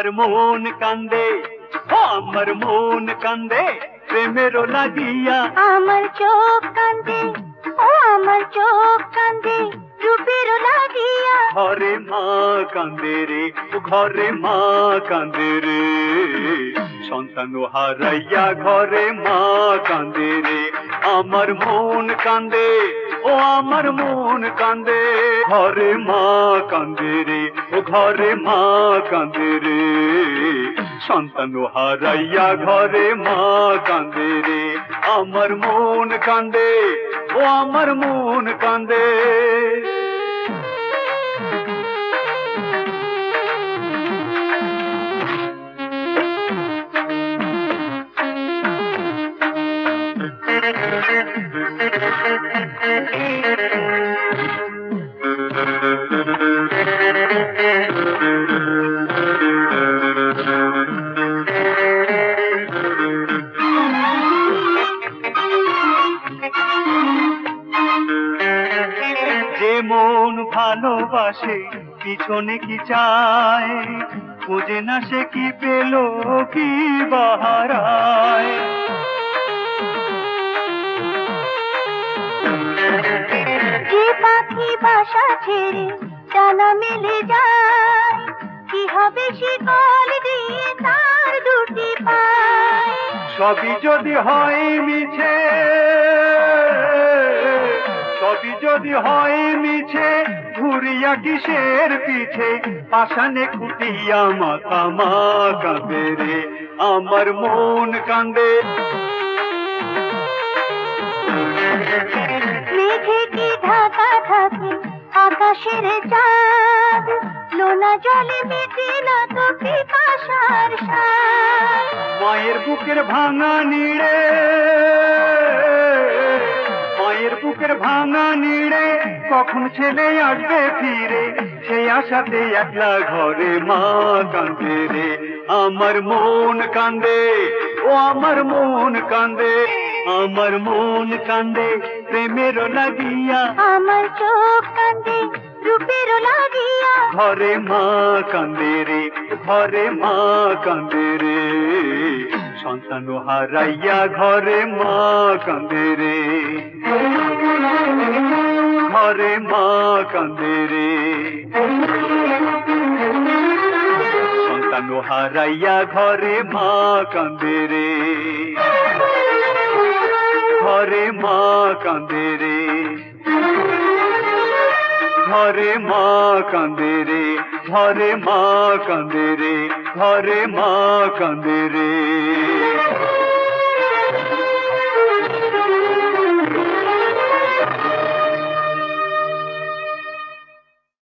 আমার মন কান্দে, আমার মন কান্দে প্রেমের লাগিয়া। আমার চোখ কান্দে, ও আমার চোখ কান্দে রূপের লাগিয়া। ঘরে মা কান্দে রে, ঘরে মা কান্দে রে, সন্তান হারাইয়া ঘরে মা কান্দে রে। আমার মন কান্দে, ও আমার মন কান্দে, ঘরে মা কান্দে রে, ও ঘরে মা কান্দে রে, সন্তান হারাইয়া ঘরে মা কান্দে রে। আমার মন কান্দে, ও আমার মন কান্দে। যে মন ভালোবাসে পিছনে কি চায়, খুঁজে না সে কি পেল কি বাহারায়। যে পাখি বাসা ছেড়ে ডানা মেলে যায়, কি হবে সে কল দিয়ে তার দুটি পায়। সবই যদি হয় মিছে, সবই যদি হয় মিছে, ঘুরিয়া কিসের পিছে, পাষাণে খুটিয়া মাথা মা কাঁদে রে। আমার মন কান্দে। মেঘে কি ঢাকা থাকে আকাশের চাঁদ, লোনা জলে মেটে না তো পিপাসার স্বাদ। মায়ের বুকের ভাঙা নিড়ে, মায়ের বুকের ভাঙা নিড়ে, কখন ছেলে আসবে ফিরে, সেই আশাতে একলা ঘরে মা কান্দে রে। আমার মন কান্দে, ও আমার মন কান্দে, আমার মন কান্দে প্রেমের লাগিয়া। আমার চোখ কান্দে রূপের লাগিয়া। ঘরে মা কান্দে রে, ঘরে মা কান্দে রে, সন্তান হারাইয়া ঘরে মা কান্দে রে। ঘরে মা কান্দে রে, সন্তান হারাইয়া ঘরে মা কান্দে রে। ঘরে মা কান্দে রে, ঘরে মা কান্দে রে, ঘরে মা কান্দে রে, ঘরে মা কান্দে রে।